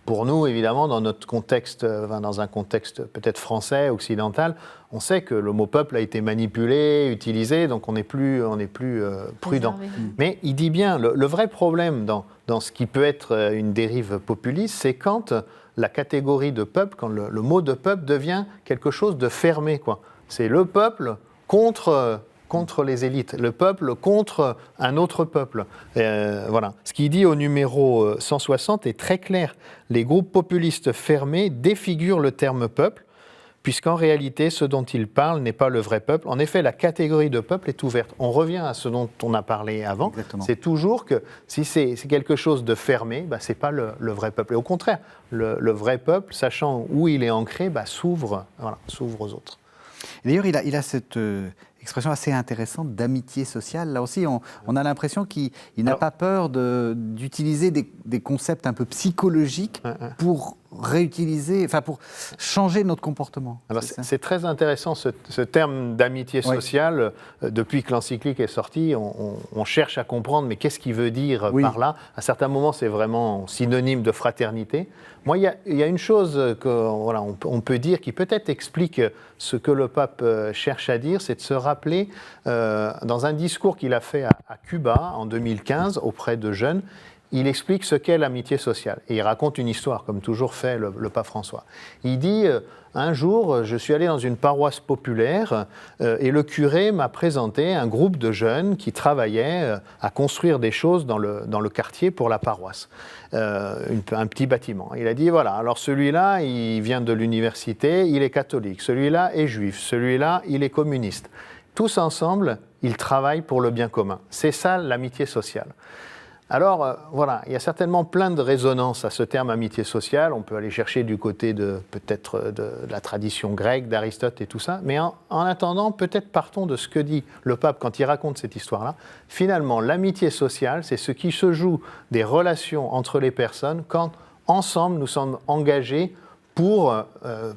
Pour nous, évidemment, dans notre contexte, dans un contexte peut-être français, occidental, on sait que le mot peuple a été manipulé, utilisé, donc on n'est plus prudent. Mais il dit bien, le vrai problème dans ce qui peut être une dérive populiste, c'est quand la catégorie de peuple, quand le mot de peuple devient quelque chose de fermé, C'est le peuple contre les élites, le peuple contre un autre peuple. Voilà. Ce qu'il dit au numéro 160 est très clair. Les groupes populistes fermés défigurent le terme peuple, puisqu'en réalité, ce dont il parle n'est pas le vrai peuple. En effet, la catégorie de peuple est ouverte. On revient à ce dont on a parlé avant. Exactement. C'est toujours que si c'est quelque chose de fermé, ce n'est pas le vrai peuple. Et au contraire, le vrai peuple, sachant où il est ancré, s'ouvre aux autres. D'ailleurs, il a cette expression assez intéressante d'amitié sociale. Là aussi, on a l'impression qu'il n'a pas peur d'utiliser des concepts un peu psychologiques pour réutiliser, pour changer notre comportement. Alors c'est très intéressant ce terme d'amitié sociale. Depuis que l'encyclique est sortie, on cherche à comprendre, mais qu'est-ce qu'il veut dire par là ? À certains moments, c'est vraiment synonyme de fraternité. Moi, il y a une chose qu'on peut dire qui peut-être explique ce que le pape cherche à dire, c'est de se rappeler, dans un discours qu'il a fait à Cuba en 2015 auprès de jeunes, il explique ce qu'est l'amitié sociale. Et il raconte une histoire, comme toujours fait le pape François. Il dit, un jour, je suis allé dans une paroisse populaire et le curé m'a présenté un groupe de jeunes qui travaillaient à construire des choses dans le quartier pour la paroisse. Un petit bâtiment. Il a dit, voilà, alors celui-là, il vient de l'université, il est catholique. Celui-là est juif. Celui-là, il est communiste. Tous ensemble, ils travaillent pour le bien commun. C'est ça l'amitié sociale. Alors, il y a certainement plein de résonances à ce terme amitié sociale. On peut aller chercher du côté peut-être de la tradition grecque, d'Aristote et tout ça. Mais en attendant, peut-être partons de ce que dit le pape quand il raconte cette histoire-là. Finalement, l'amitié sociale, c'est ce qui se joue des relations entre les personnes quand, ensemble, nous sommes engagés pour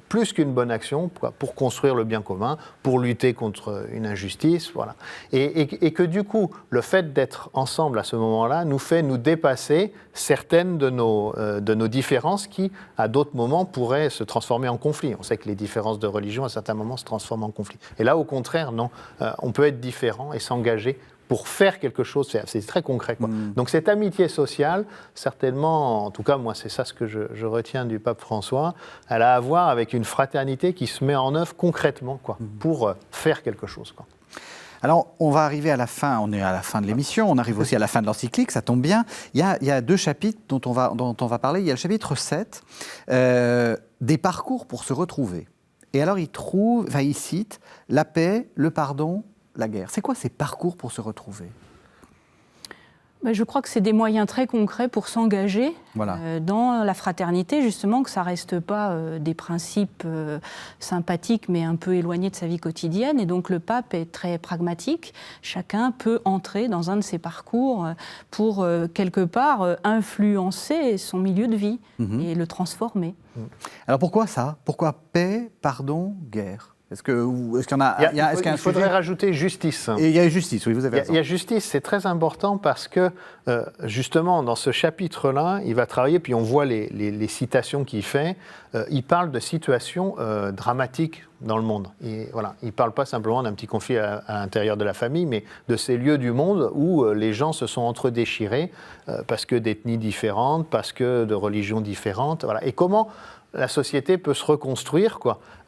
plus qu'une bonne action, pour construire le bien commun, pour lutter contre une injustice, voilà. Et que du coup, le fait d'être ensemble à ce moment-là nous fait nous dépasser certaines de nos différences qui, à d'autres moments, pourraient se transformer en conflit. On sait que les différences de religion, à certains moments, se transforment en conflit. Et là, au contraire, non. On peut être différent et s'engager pour faire quelque chose, c'est très concret, Donc cette amitié sociale, certainement, en tout cas moi c'est ça ce que je retiens du pape François, elle a à voir avec une fraternité qui se met en œuvre concrètement, pour faire quelque chose, Alors, on va arriver à la fin, on est à la fin de l'émission, on arrive aussi à la fin de l'encyclique, ça tombe bien. Il y a 2 chapitres dont on va parler. Il y a le chapitre 7, des parcours pour se retrouver. Et alors, il cite la paix, le pardon, la guerre. C'est quoi ces parcours pour se retrouver ? Je crois que c'est des moyens très concrets pour s'engager dans la fraternité, justement, que ça ne reste pas des principes sympathiques, mais un peu éloignés de sa vie quotidienne. Et donc le pape est très pragmatique. Chacun peut entrer dans un de ses parcours pour, quelque part, influencer son milieu de vie et le transformer. Alors pourquoi ça ? Pourquoi paix, pardon, guerre ? Est-ce qu'il y en a, il faudrait rajouter justice. Et il y a justice, oui, vous avez raison. Il y a justice, c'est très important parce que, justement, dans ce chapitre-là, il va travailler, puis on voit les citations qu'il fait, il parle de situations dramatiques dans le monde. Et, voilà, il ne parle pas simplement d'un petit conflit à l'intérieur de la famille, mais de ces lieux du monde où les gens se sont entre-déchirés parce que d'ethnies différentes, parce que de religions différentes. Voilà. Et comment la société peut se reconstruire,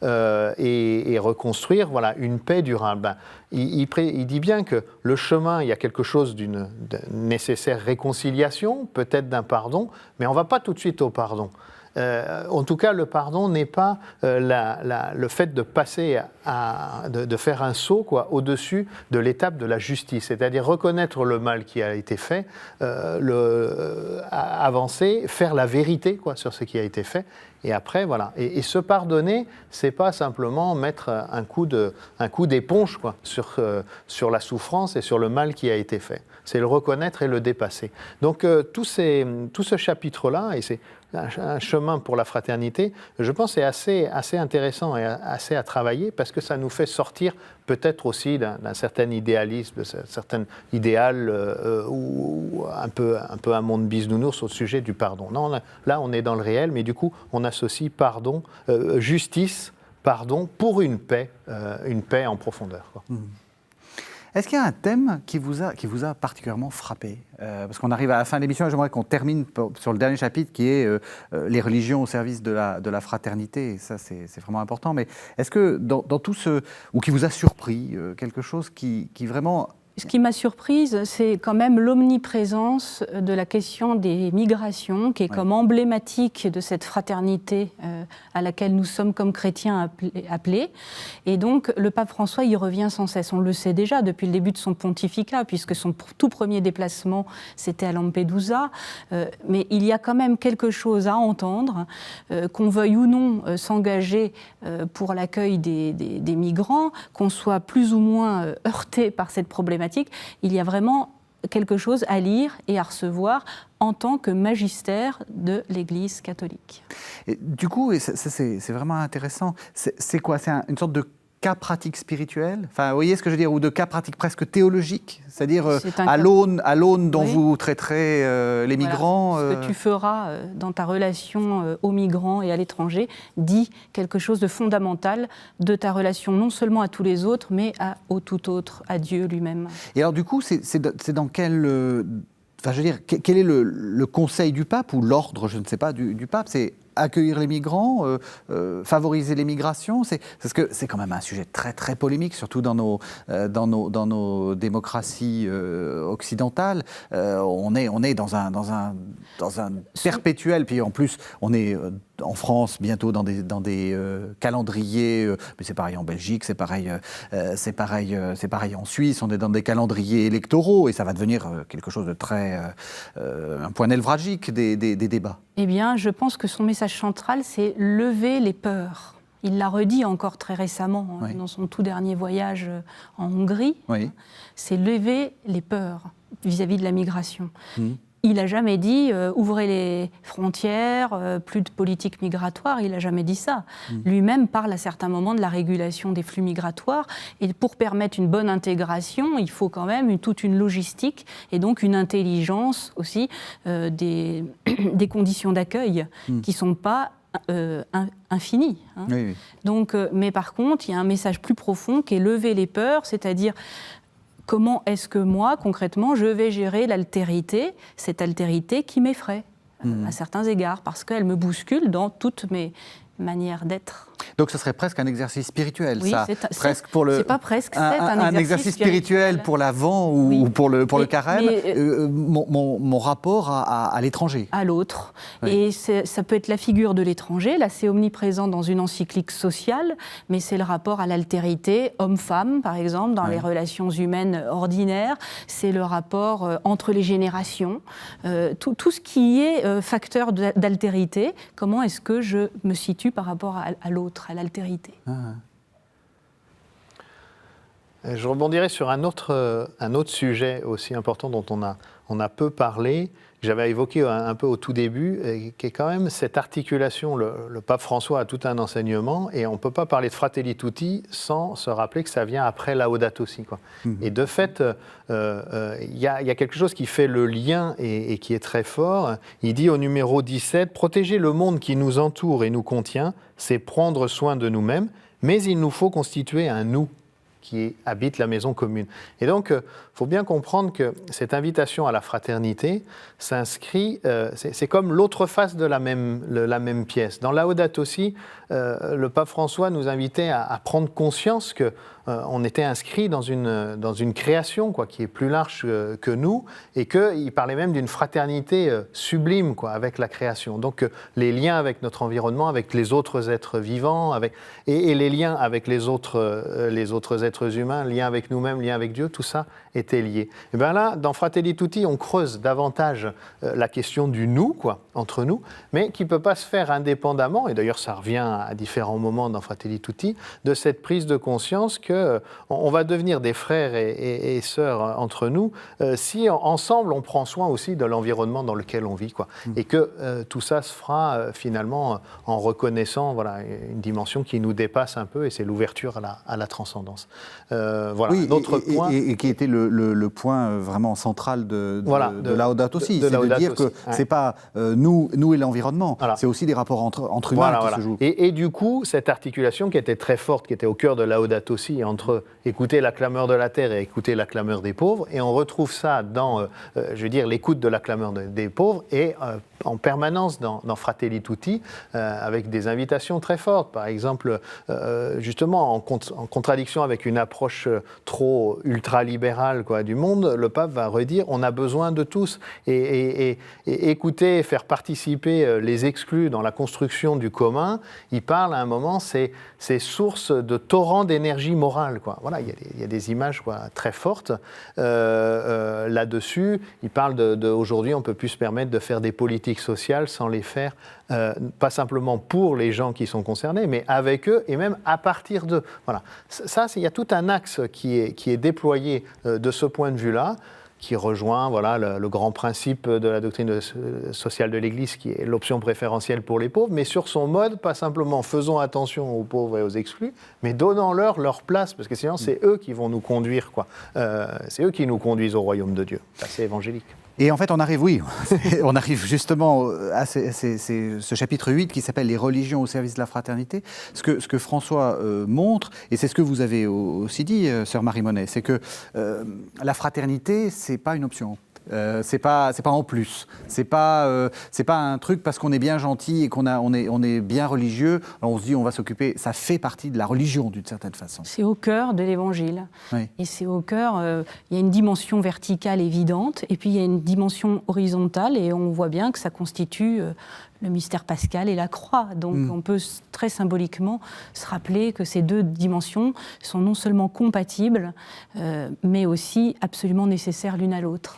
et reconstruire une paix durable. Il dit bien que le chemin, il y a quelque chose d'une nécessaire réconciliation, peut-être d'un pardon, mais on ne va pas tout de suite au pardon. En tout cas, le pardon n'est pas le fait de passer de faire un saut au-dessus de l'étape de la justice, c'est-à-dire reconnaître le mal qui a été fait, avancer, faire la vérité sur ce qui a été fait, et après, voilà. Et se pardonner, c'est pas simplement mettre un coup d'éponge sur la souffrance et sur le mal qui a été fait. C'est le reconnaître et le dépasser. Donc tout ce chapitre-là, et c'est un chemin pour la fraternité, je pense est assez intéressant et assez à travailler parce que ça nous fait sortir peut-être aussi d'un certain idéalisme, d'un certain idéal ou un peu un monde bisounours au sujet du pardon. Non, là on est dans le réel, mais du coup on associe pardon, justice, pardon pour une paix en profondeur. Est-ce qu'il y a un thème qui vous a particulièrement frappé ? Parce qu'on arrive à la fin de l'émission et j'aimerais qu'on termine sur le dernier chapitre qui est les religions au service de la fraternité. Et ça, c'est vraiment important. Mais est-ce que dans tout ce... ou qui vous a surpris, quelque chose qui vraiment... Ce qui m'a surprise, c'est quand même l'omniprésence de la question des migrations, qui est comme emblématique de cette fraternité à laquelle nous sommes comme chrétiens appelés. Et donc, le pape François y revient sans cesse. On le sait déjà depuis le début de son pontificat, puisque son tout premier déplacement, c'était à Lampedusa. Mais il y a quand même quelque chose à entendre, qu'on veuille ou non s'engager pour l'accueil des migrants, qu'on soit plus ou moins heurté par cette problématique. Il y a vraiment quelque chose à lire et à recevoir en tant que magistère de l'Église catholique. Et du coup, et c'est vraiment intéressant, c'est quoi ? C'est une sorte de cas pratique spirituel ? Enfin, vous voyez ce que je veux dire ? Ou de cas pratique presque théologique ? C'est-à-dire à l'aune dont vous traiterez les migrants. Ce que tu feras dans ta relation aux migrants et à l'étranger dit quelque chose de fondamental de ta relation non seulement à tous les autres, mais au tout autre, à Dieu lui-même. Et alors du coup, c'est dans quel... Enfin, je veux dire, quel est le conseil du pape ou l'ordre, je ne sais pas, du pape ? C'est accueillir les migrants, favoriser les migrations. Parce que c'est quand même un sujet très très polémique, surtout dans nos démocraties occidentales. On est dans un perpétuel, puis en plus on est en France bientôt dans des calendriers, mais c'est pareil en Belgique, c'est pareil en Suisse. On est dans des calendriers électoraux et ça va devenir quelque chose de très un point névralgique des débats. Eh bien, je pense que son message central, c'est lever les peurs. Il l'a redit encore très récemment dans son tout dernier voyage en Hongrie. Oui. C'est lever les peurs vis-à-vis de la migration. Il n'a jamais dit ouvrez les frontières, plus de politique migratoire. Il n'a jamais dit ça. Lui-même parle à certains moments de la régulation des flux migratoires. Et pour permettre une bonne intégration, il faut quand même toute une logistique et donc une intelligence aussi des conditions d'accueil qui ne sont pas infinies. Oui. Donc, mais par contre, il y a un message plus profond qui est lever les peurs, c'est-à-dire comment est-ce que moi, concrètement, je vais gérer l'altérité, cette altérité qui m'effraie à certains égards, parce qu'elle me bouscule dans toutes mes manières d'être. Donc ce serait presque un exercice spirituel, Oui, ça. c'est pas presque, c'est un exercice spirituel pour l'Avent ou pour le carême. Mon rapport à l'étranger. À l'autre. Oui. Et ça peut être la figure de l'étranger. Là, c'est omniprésent dans une encyclique sociale, mais c'est le rapport à l'altérité, homme-femme, par exemple, dans les relations humaines ordinaires. C'est le rapport entre les générations. Tout ce qui est facteur d'altérité, comment est-ce que je me situe par rapport à l'autre, à l'altérité. Je rebondirai sur un autre sujet aussi important dont on a peu parlé, que j'avais évoqué un peu au tout début, et qui est quand même cette articulation. Le pape François a tout un enseignement, et on ne peut pas parler de Fratelli Tutti sans se rappeler que ça vient après Laudato Si, quoi. Et de fait, il y a quelque chose qui fait le lien et qui est très fort. Il dit au numéro 17, « Protéger le monde qui nous entoure et nous contient, c'est prendre soin de nous-mêmes, mais il nous faut constituer un nous qui habite la maison commune. » Et donc, il faut bien comprendre que cette invitation à la fraternité s'inscrit, c'est comme l'autre face de la même pièce. Dans Laudato Si, le pape François nous invitait à prendre conscience que on était inscrit dans une création, quoi, qui est plus large que nous, et qu'il parlait même d'une fraternité sublime, quoi, avec la création. Donc les liens avec notre environnement, avec les autres êtres vivants, et les liens avec les autres êtres humains, liens avec nous-mêmes, liens avec Dieu, tout ça était lié. Et bien là, dans Fratelli Tutti, on creuse davantage la question du nous, quoi, entre nous, mais qui ne peut pas se faire indépendamment, et d'ailleurs ça revient à différents moments dans Fratelli Tutti, de cette prise de conscience qu'on va devenir des frères et sœurs entre nous si ensemble on prend soin aussi de l'environnement dans lequel on vit, quoi. Et que tout ça se fera finalement en reconnaissant, voilà, une dimension qui nous dépasse un peu, et c'est l'ouverture à la transcendance. Voilà, oui, notre point. Et qui était le point vraiment central de Laudato Si, c'est de Laudato dire que c'est pas nous et l'environnement, voilà. C'est aussi des rapports entre humains qui se jouent. Et du coup, cette articulation qui était très forte, qui était au cœur de Laudato Si, entre écouter la clameur de la terre et écouter la clameur des pauvres, et on retrouve ça dans, je veux dire, l'écoute de la clameur des pauvres, et en permanence dans Fratelli Tutti, avec des invitations très fortes. Par exemple, justement, en contradiction avec une approche trop ultralibérale, quoi, du monde, le pape va redire on a besoin de tous. Et écouter, faire participer les exclus dans la construction du commun, il parle à un moment, c'est source de torrents d'énergie morale, quoi. Voilà, il y a des images, quoi, très fortes là-dessus. Il parle aujourd'hui, on ne peut plus se permettre de faire des politiques sociales sans les faire, pas simplement pour les gens qui sont concernés, mais avec eux et même à partir d'eux. Voilà. Ça, il y a tout un axe qui est déployé de ce point de vue-là, qui rejoint, voilà, le grand principe de la doctrine sociale de l'Église, qui est l'option préférentielle pour les pauvres, mais sur son mode, pas simplement faisons attention aux pauvres et aux exclus, mais donnons-leur leur place, parce que sinon c'est eux qui vont nous conduire, quoi. C'est eux qui nous conduisent au royaume de Dieu. C'est évangélique. Et en fait, on arrive justement à ce chapitre 8 qui s'appelle « Les religions au service de la fraternité ». Ce que François montre, et c'est ce que vous avez aussi dit, sœur Marie Monet, c'est que la fraternité, c'est pas une option. C'est pas en plus. C'est pas un truc parce qu'on est bien gentil et on est bien religieux. Alors on se dit on va s'occuper. Ça fait partie de la religion d'une certaine façon. C'est au cœur de l'Évangile. Oui. Et c'est au cœur. Il y a une dimension verticale évidente, et puis il y a une dimension horizontale, et on voit bien que ça constitue le mystère pascal et la croix. Donc on peut très symboliquement se rappeler que ces deux dimensions sont non seulement compatibles, mais aussi absolument nécessaires l'une à l'autre.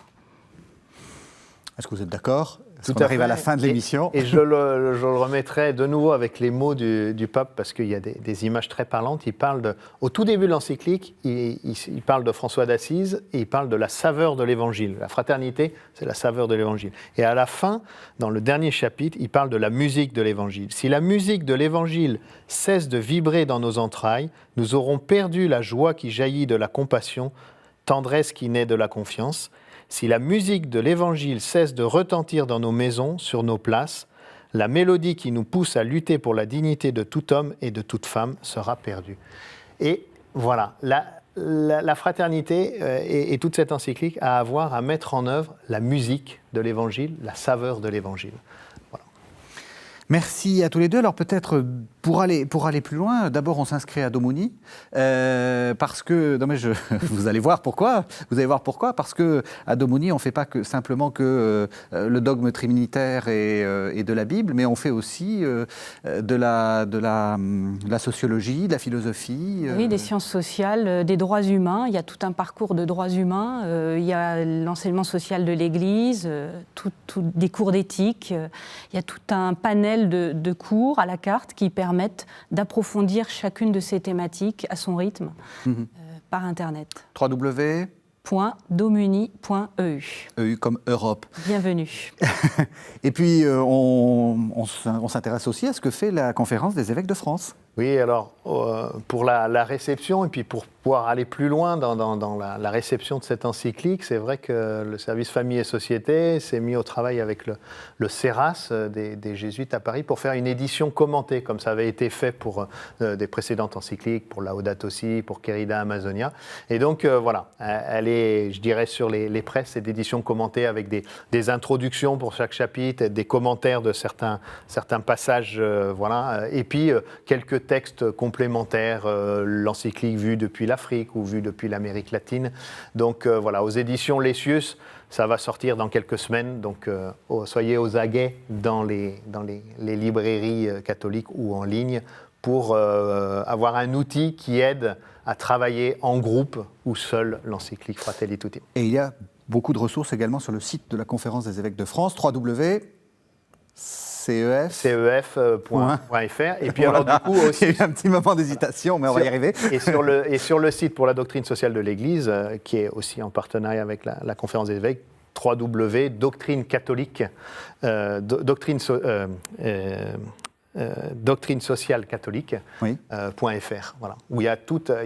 Est-ce que vous êtes d'accord ? On arrive à la fin de l'émission. Et je le remettrai de nouveau avec les mots du pape, parce qu'il y a des images très parlantes. Il parle au tout début de l'encyclique, il parle de François d'Assise, et il parle de la saveur de l'Évangile. La fraternité, c'est la saveur de l'Évangile. Et à la fin, dans le dernier chapitre, il parle de la musique de l'Évangile. Si la musique de l'Évangile cesse de vibrer dans nos entrailles, nous aurons perdu la joie qui jaillit de la compassion, tendresse qui naît de la confiance. Si la musique de l'Évangile cesse de retentir dans nos maisons, sur nos places, la mélodie qui nous pousse à lutter pour la dignité de tout homme et de toute femme sera perdue. Et voilà, la fraternité et toute cette encyclique a à voir à mettre en œuvre la musique de l'Évangile, la saveur de l'Évangile. Voilà. Merci à tous les deux. Alors peut-être pour Pour aller plus loin, d'abord on s'inscrit à Domuni, parce que, non mais vous allez voir pourquoi, parce que à Domuni on ne fait pas simplement que le dogme trinitaire et de la Bible, mais on fait aussi de la sociologie, de la philosophie. Oui, des sciences sociales, des droits humains. Il y a tout un parcours de droits humains. Il y a l'enseignement social de l'Église, des cours d'éthique. Il y a tout un panel de cours à la carte qui permettent d'approfondir chacune de ces thématiques à son rythme par Internet. www.domuni.eu. EU comme Europe. Bienvenue. Et puis, on s'intéresse aussi à ce que fait la Conférence des évêques de France. Oui, alors, pour la réception, et puis pour pouvoir aller plus loin dans la réception de cette encyclique, c'est vrai que le service Famille et Société s'est mis au travail avec le CERAS des Jésuites à Paris pour faire une édition commentée, comme ça avait été fait pour des précédentes encycliques, pour Laudato Si, pour Querida Amazonia. Et donc, voilà, elle est, je dirais, sur les presses, cette édition commentée avec des introductions pour chaque chapitre, des commentaires de certains passages, voilà, et puis quelques textes complémentaires, l'encyclique vue depuis l'Afrique ou vue depuis l'Amérique latine. Donc voilà, aux éditions Lessius, ça va sortir dans quelques semaines. Donc soyez aux aguets dans les librairies catholiques ou en ligne pour avoir un outil qui aide à travailler en groupe ou seul l'encyclique Fratelli Tutti. Et il y a beaucoup de ressources également sur le site de la Conférence des évêques de France, www.cef.fr. Et puis alors du coup aussi, il y a eu un petit moment d'hésitation, mais on va y arriver. Et sur le site pour la doctrine sociale de l'Église, qui est aussi en partenariat avec la Conférence des évêques, doctrine sociale catholique.fr, voilà, où il y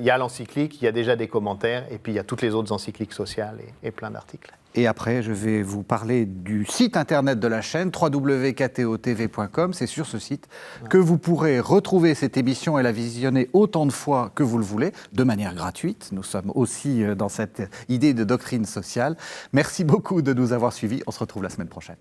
a l'encyclique, il y a déjà des commentaires, et puis il y a toutes les autres encycliques sociales et plein d'articles. Et après, je vais vous parler du site internet de la chaîne, www.ktotv.com. C'est sur ce site que vous pourrez retrouver cette émission et la visionner autant de fois que vous le voulez, de manière gratuite. Nous sommes aussi dans cette idée de doctrine sociale. Merci beaucoup de nous avoir suivis. On se retrouve la semaine prochaine.